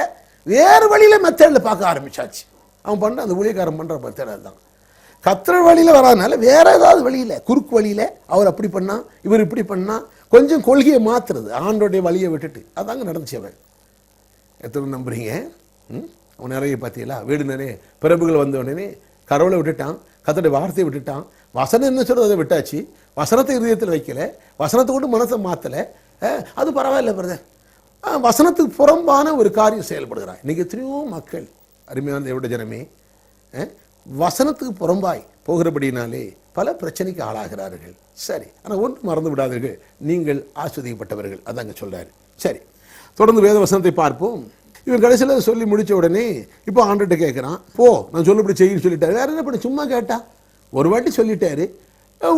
வேறு வழியில் மெத்தேடில் பார்க்க ஆரம்பிச்சாச்சு. அவன் பண்ணுற அந்த ஊழியக்காரன் பண்ணுற மெத்தேடு தான். கத்திர வழியில் வராதனால வேற ஏதாவது வழியில் குறுக்கு வழியில் அவர் அப்படி பண்ணா இவர் இப்படி பண்ணா கொஞ்சம் கொள்கையை மாற்றுறது, ஆண்டோடைய வழியை விட்டுட்டு. அதாங்க நடந்துச்சு. அவன் எத்தனை நம்புறீங்க? அவன் நிறைய பார்த்தீங்களா, வீடு நிறைய பிரபுகள் வந்த உடனே கடவுளை விட்டுட்டான், கர்த்தருடைய வார்த்தையை விட்டுட்டான். வசனம் என்ன சொல்றது அதை விட்டாச்சு. வசனத்தை இதயத்தில் வைக்கல, வசனத்தை கொண்டு மனசை மாற்றலை. அது பரவாயில்ல பிரதர். வசனத்துக்கு புறம்பான ஒரு காரியம் செயல்படுகிறான். இன்னைக்கு எத்தனையோ மக்கள், அருமையான தேவனுடைய ஜனமே, வசனத்துக்கு புறம்பாய் போகிறபடினாலே பல பிரச்சனைக்கு ஆளாகிறார்கள். சரி, ஆனால் ஒன்று மறந்து விடாதீர்கள், நீங்கள் ஆஸ்வதிக்கப்பட்டவர்கள். அதாங்க சொல்றாரு. சரி, தொடர்ந்து வேத வசனத்தை பார்ப்போம். இவன் கடைசியில் சொல்லி முடிச்ச உடனே இப்போ ஆண்டர்கிட்ட கேட்குறான், போ நான் சொல்லப்படி செய்யு சொல்லிட்டாரு. வேற என்ன பண்ணி சும்மா கேட்டா? ஒரு வாட்டி சொல்லிட்டாரு,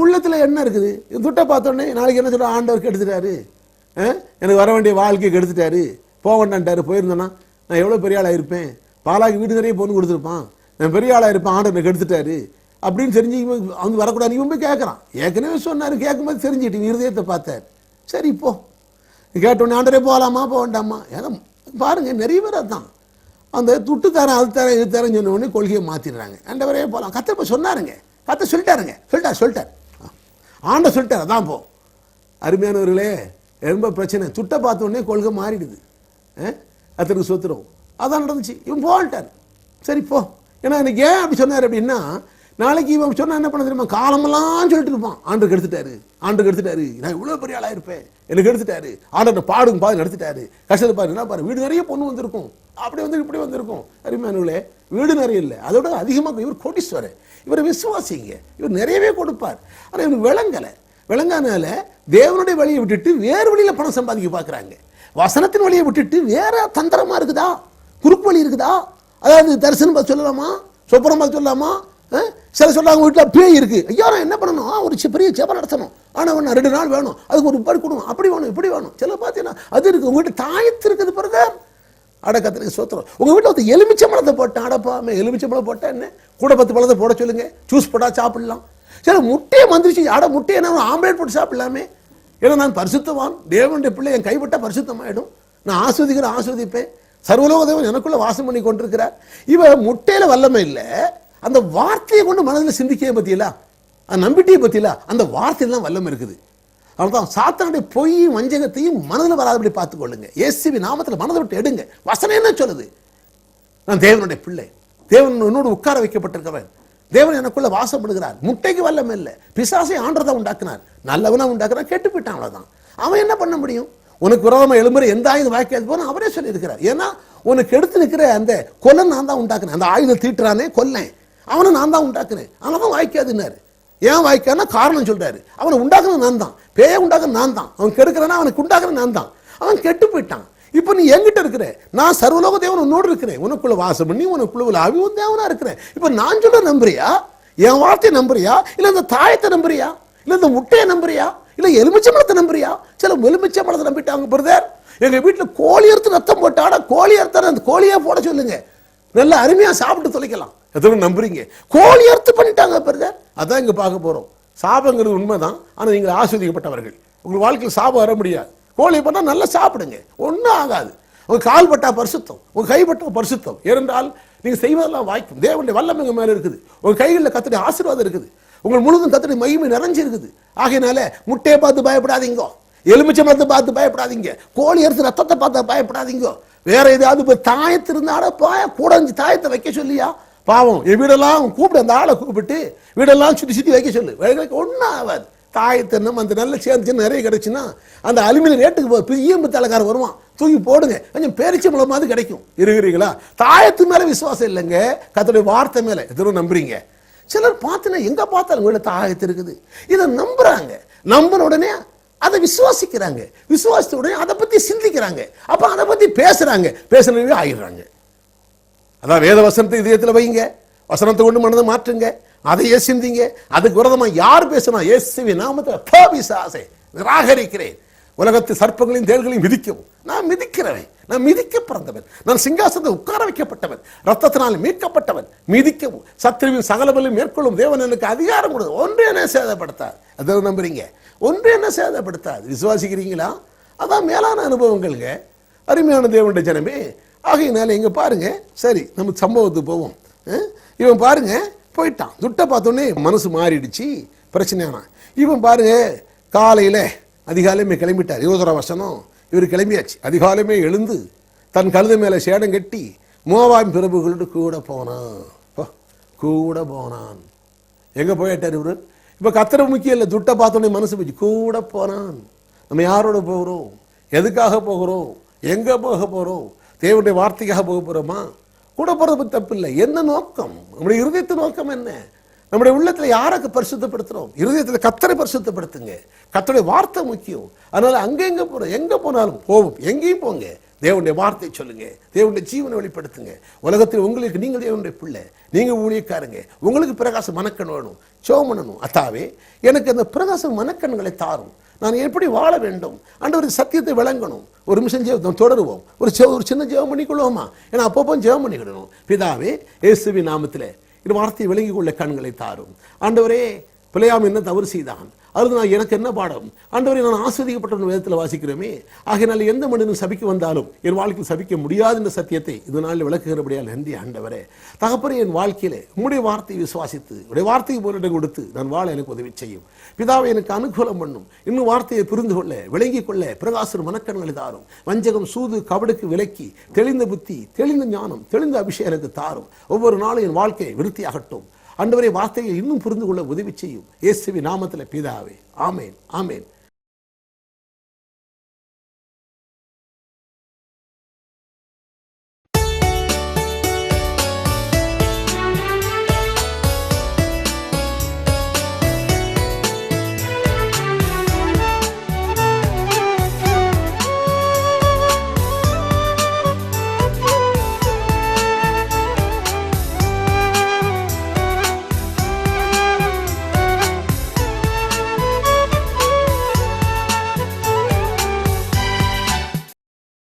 உள்ளத்தில் என்ன இருக்குது? துட்டை பார்த்தோடனே நாளைக்கு என்ன சொல்ற, ஆண்டவர் கெடுத்துட்டாரு, எனக்கு வர வேண்டிய வாழ்க்கையை கெடுத்துட்டாரு, போக வேண்டான்ட்டாரு. போயிருந்தேன்னா நான் எவ்வளோ பெரிய ஆளாக இருப்பேன், பாலாக்கு வீடு நிறைய பொண்ணு கொடுத்துருப்பான், நான் பெரிய ஆளாக இருப்பேன், ஆண்டவர் கெடுத்துட்டாரு அப்படின்னு தெரிஞ்சு அவங்க வரக்கூடாது. இவன் போய் கேட்குறான். ஏற்கனவே சொன்னார், கேட்கும்போது தெரிஞ்சுட்டு இருதயத்தை பார்த்தார். சரி இப்போ கேட்டோன்னே ஆண்டரே போகலாமா போக வேண்டாமா? ஏன்னா பாருங்க, நிறைய பேர் அதுதான் அந்த துட்டு தரேன் அது தரேன் இது தரேன்னு சொன்ன உடனே கொள்கையை மாற்றிடுறாங்க. ஆண்டவரே போகலாம், கத்த இப்போ சொன்னாருங்க, கத்த சொல்லிட்டார் ஆண்ட சொல்லிட்டார், அதான் போ. அருமையானவர்களே, ரொம்ப பிரச்சனை. துட்டை பார்த்த உடனே கொள்கை மாறிடுது. கத்தருக்கு சொத்துரும். அதான் நடந்துச்சு. இவன் போகட்டார். சரி போ. ஏன்னா எனக்கு ஏன் அப்படி சொன்னார் அப்படின்னா, நாளைக்கு இவன் சொன்னா என்ன பண்ண தெரியுமா, காலமெல்லாம் சொல்லிட்டு இருப்பான், ஆண்டு கெடுத்துட்டாரு, நான் இவ்வளோ பெரிய ஆளாக இருப்பேன், எனக்கு எடுத்துட்டாரு, ஆண்டை பாடும் பாது நடத்திட்டாரு, கஷ்டத்தை பாரு என்ன பாரு, வீடு நிறைய பொண்ணு வந்திருக்கும், அப்படி வந்து இப்படி வந்திருக்கும். அருமையானவர்களே, வீடு நிறைய இல்லை, அதோட அதிகமாக இவர் கோடீஸ்வரர், இவர் விசுவாசிங்க, இவர் நிறையவே கொடுப்பார். ஆனால் இவருக்கு விளங்காதனால தேவனுடைய வழியை விட்டுட்டு வேறு வழியில் பணம் சம்பாதிக்க பார்க்குறாங்க. வசனத்தின் வழியை விட்டுட்டு வேற தந்திரமா இருக்குதா, குறுக்கு வழி இருக்குதா? அதாவது தரிசனம் பார்த்து சொல்லலாமா, சொப்பனம் பார்த்து சொல்லலாமா? சில சொல்றாங்க வீட்டில் பேய் இருக்கு, ஐயா நான் என்ன பண்ணணும், ஒரு பெரிய ஜெபம் நடத்தணும், ஆனால் 2 நாள் வேணும், அதுக்கு ஒரு படி கொடுங்க, அப்படி வேணும் இப்படி வேணும். சில பார்த்தீங்கன்னா அது இருக்கு. உங்க வீட்டு தாயத்து இருக்குது பிறகு அடக்கத்திற்கு சோத்திரம். உங்க வீட்டில் ஒரு எலுமிச்சம்பழத்தை போட்டேன், அடப்பாமே எலுமிச்சம்பழம் போட்டேன் என்ன கூட 10 பழத்தை போட சொல்லுங்க, ஜூஸ் போட்டா சாப்பிடலாம். சில முட்டையை வந்துருச்சு, முட்டையை நான் ஆம்லேட் போட்டு சாப்பிடலாமே. ஏன்னா நான் பரிசுத்தவான், தேவனுடைய பிள்ளை, என் கைவிட்டா பரிசுத்தமாயிடும், நான் ஆஸ்வதிப்பேன், சர்வலோக தேவன் எனக்குள்ள வாசம் பண்ணி கொண்டிருக்கிறார். இவ முட்டையில வல்லமை இல்லை, அந்த வார்த்தையை கொண்டு மனதில் சிந்திக்கவே பத்தியில, அந்த நம்பிக்கையை பத்தியில, அந்த வார்த்தையெல்லாம் வல்லமை இருக்குது. அதுதான் சாத்தானுடைய பொய் வஞ்சகத்தையும் மனதில் வராதபடி பார்த்துக் கொள்ளுங்க. இயேசுவின் நாமத்தில் மனதை விட்டு எடுங்க. வசனம் என்ன சொல்லுது? நான் தேவனுடைய பிள்ளை, தேவன் என்னோடு உட்கார வைக்கப்பட்டிருக்கவன், தேவன் எனக்குள்ள வாசம் பண்ணுகிறார். முட்டைக்கு வல்லமை இல்லை, பிசாசை ஆண்டதான் உண்டாக்குனார், நல்லவனா உண்டாக்குறார், கெட்டு போயிட்டான், அவ்வளவுதான். அவன் என்ன பண்ண முடியும்? உனக்கு விரோதமா எழும்புற எந்த ஆயுதம் வாய்க்காது போன அவரே சொல்லி இருக்கிறார். ஏன்னா உனக்கு எடுத்து நிற்கிற அந்த கொலை நான் தான் உண்டாக்குனேன், அந்த ஆயுதம் தீட்டுறானே கொல்லேன், அவனை நான் தான் உண்டாக்குனேன், அவன் வாய்க்காதுன்னாரு. ஏன் வாய்க்காதுன்னா காரணம் சொல்றாரு. அவனை உண்டாக்குறது நான் தான், பேய உண்டாக்குறது நான் தான், அவன் கெடுக்கிறானா அவனுக்கு உண்டாக்குறது நான் தான், அவன் கெட்டு போயிட்டான். இப்போ நீ என்கிட்ட இருக்கிற, நான் சர்வலோக தேவன் உன்னோடு இருக்கிறேன், உனக்குள்ள வாசம் பண்ணி உனக்குள்ள ஆவி தேவனா இருக்கிறேன். இப்போ நான் சொல்ல நம்புறியா, என் வார்த்தையை நம்புறியா, இல்லை இந்த தாயத்தை நம்புறியா, இல்லை இந்த முட்டையை நம்புறியா, இல்லை எலுமிச்சம்பழத்தை நம்புறியா? சில எலுமிச்சம்பழத்தை நம்பிட்டாங்க பிரதர். எங்க வீட்டில் கோழி அறுத்து ரத்தம் போட்டாடா, கோழி அறுத்த அந்த கோழியே போட சொல்லுங்க, நல்லா அருமையா சாப்பிட்டு தொலைக்கலாம். எத்தனை நம்புறீங்க? கோழி அறுத்து பண்ணிட்டாங்க பிரதர். அதான் இங்க பார்க்க போறோம். சாபங்கிறது உண்மைதான், ஆனால் நீங்கள் ஆஸ்வதிக்கப்பட்டவர்கள், உங்கள் வாழ்க்கையில் சாபம் வர முடியாது. கோழி பண்ணா நல்லா சாப்பிடுங்க, ஒன்றும் ஆகாது. உங்க கால் பட்டா பரிசுத்தம், உங்க கை பட்டா பரிசுத்தம். ஏனென்றால் நீங்க செய்வதெல்லாம் வாய்க்கும். தேவனுடைய வல்லமை உங்க மேல இருக்குது, உங்க கைகளில் கர்த்தருடைய ஆசீர்வாதம் இருக்குது, உங்கள் முழுதும் கர்த்தருடைய மகிமை நிறைஞ்சு இருக்குது. ஆகையினால முட்டையை பார்த்து பயப்படாதீங்க, எலுமிச்சம்பழத்தை பார்த்து பயப்படாதீங்க, கோழி அறுத்து ரத்தத்தை பார்த்து பயப்படாதீங்க. வேற ஏதாவது இப்போ தாயத்து இருந்தாட கூட தாயத்தை வைக்க சொல்லியா பாவம், என் வீடெல்லாம் கூப்பிட்டு அந்த ஆளை கூப்பிட்டு வீடெல்லாம் சுற்றி சுற்றி வைக்க சொல்லு. ஒன்றும் ஆகாது. தாயத்தன்னம் அந்த நல்ல சேர்ந்து நிறைய கிடைச்சுன்னா அந்த அலுமினியம் ரேட்டுக்கு ஈம்பு தலைக்காரன் வருவான், தூக்கி போடுங்க, கொஞ்சம் பேரிச்ச மூலமாவது கிடைக்கும். இருக்கிறீங்களா? தாயத்து மேலே விசுவாசம் இல்லைங்க, கர்த்தருடைய வார்த்தை மேலே எதிரும் நம்புறீங்க. சிலர் பார்த்தீங்கன்னா எங்கே பார்த்தாலும் உங்களை தாயத்து இருக்குது, இதை நம்புறாங்க. நம்பின உடனே அதை விசுவாசிக்கிறாங்க, விசுவாசத்த உடனே அதை பற்றி சிந்திக்கிறாங்க, அப்போ அதை பற்றி பேசுகிறாங்க, பேசுனவே ஆயிடுறாங்க. அதான் வேத வசனத்தை இதயத்தில் வைங்க, வசனத்தை கொண்டு மனதை மாற்றுங்க, அதையே சிந்திங்க. அதுக்கு விரோதமாக யார் பேசினா இயேசுவின் நாமத்தில் பிசாசே நிராகரிக்கிறேன். உலகத்து சர்ப்பங்களையும் தேள்களையும் மிதிக்கவும் நான் மிதிக்கிறவன், நான் மிதிக்க பிறந்தவன், நான் சிங்காசனத்தை உட்கார வைக்கப்பட்டவன், ரத்தத்தினால் மீட்கப்பட்டவன், மிதிக்கவும் சத்துருவின் சகலவலையும் மேற்கொள்ளும் தேவன் எனக்கு அதிகாரம் கொடுத்து ஒன்றே என்ன சேதப்படுத்தாது. அதை நம்புறீங்க? ஒன்றே என்ன சேதப்படுத்தாது. விசுவாசிக்கிறீங்களா? அதான் மேலான அனுபவங்கள்ங்க. அருமையான தேவனுடைய ஜனமே, ஆகையினால எங்க பாருங்க. சரி, நம்ம சம்பவத்துக்கு போவோம். இவன் பாருங்க போயிட்டான், துட்டை பார்த்தோன்னே மனசு மாறிடுச்சு, பிரச்சனையான. இவன் பாருங்க காலையில அதிகாலமே கிளம்பிட்டார். 20 வசனம் இவர் கிளம்பியாச்சு. அதிகாலமே எழுந்து தன் கழுதை மேல சேடம் கட்டி மோவாபின் பிரபுகளோடு கூட போனான். எங்க போயிட்டார் இவரு? இப்ப கர்த்தர் முக்கியம் இல்லை, துட்டை பார்த்தோன்னே மனசு போச்சு, கூட போனான். நம்ம யாரோட போகிறோம்? எதுக்காக போகிறோம்? எங்க போக போறோம்? தேவனுடைய வார்த்தைக்காக போக போறோமா? கூட போறது தப்பு இல்லை. என்ன நோக்கம்? நம்முடைய இருதயத்து நோக்கம் என்ன? நம்முடைய உள்ளத்தில் யாருக்கு பரிசுத்தப்படுத்துறோம்? இருதயத்தில் கர்த்தரை பரிசுத்தப்படுத்துங்க. கர்த்தருடைய வார்த்தை முக்கியம். அதனால எங்க போறோம்? எங்க போனாலும் போவோம், எங்கேயும் போங்க, தேவனுடைய வார்த்தை சொல்லுங்க, தேவனுடைய ஜீவனை வெளிப்படுத்துங்க. உலகத்தில் உங்களுக்கு நீங்கள் தேவனுடைய பிள்ளை, நீங்க ஊழியக்காரங்க, உங்களுக்கு பிரகாசம் மனக்கண் வேணும். ஜெபம் பண்ணணும், அத்தாவே எனக்கு அந்த பிரகாசம் மனக்கண்களை தாரும், நான் எப்படி வாழ வேண்டும், ஆண்டவருக்கு சத்தியத்தை விளங்கணும். ஒரு நிமிஷம் ஜெபம் தொடருவோம், ஒரு சின்ன ஜெபம் பண்ணிக்கொள்வோமா? ஏன்னா அப்பப்போ ஜெபம் பண்ணிக்கிடணும். பிதாவே இயேசுவின் நாமத்தில் இந்த வார்த்தையை விளங்கிக் கொள்ள கண்களை தாரும். ஆண்டவரே, பிழையாம் என்ன தவறு செய்தான், அது நான் எனக்கு என்ன பாடம்? ஆண்டவரே, நான் ஆஸ்வதிக்கப்பட்ட வேதத்தில் வாசிக்கிறோமே, ஆகையினால் எந்த மனிதனும் சபிக்க வந்தாலும் என் வாழ்க்கையில் சபிக்க முடியாது என்ற சத்தியத்தை இதனால் விளக்குகிறபடியால் நன்றி ஆண்டவரே. தகப்பனே, என் வாழ்க்கையிலே உம்முடைய வார்த்தையை விசுவாசித்து உடைய வார்த்தைக்கு போரிடம் கொடுத்து நான் வாழ எனக்கு உதவி செய்யும். பிதாவை எனக்கு அனுகூலம் பண்ணும். இன்னும் வார்த்தையை புரிந்து கொள்ள விளங்கிக் கொள்ள பிரகாசர் மனக்கண்களை தாரும். வஞ்சகம் சூது கபடுக்கு விலக்கி தெளிந்த புத்தி, தெளிந்த ஞானம், தெளிந்த அபிஷேகம் எனக்கு தாரும். ஒவ்வொரு நாளும் என் வாழ்க்கையை விருத்தியாகட்டும். ஆண்டவரே, வார்த்தையை இன்னும் புரிந்து கொள்ள உதவி செய்யும். இயேசுவின் நாமத்தில் பிதாவே, ஆமேன், ஆமேன்.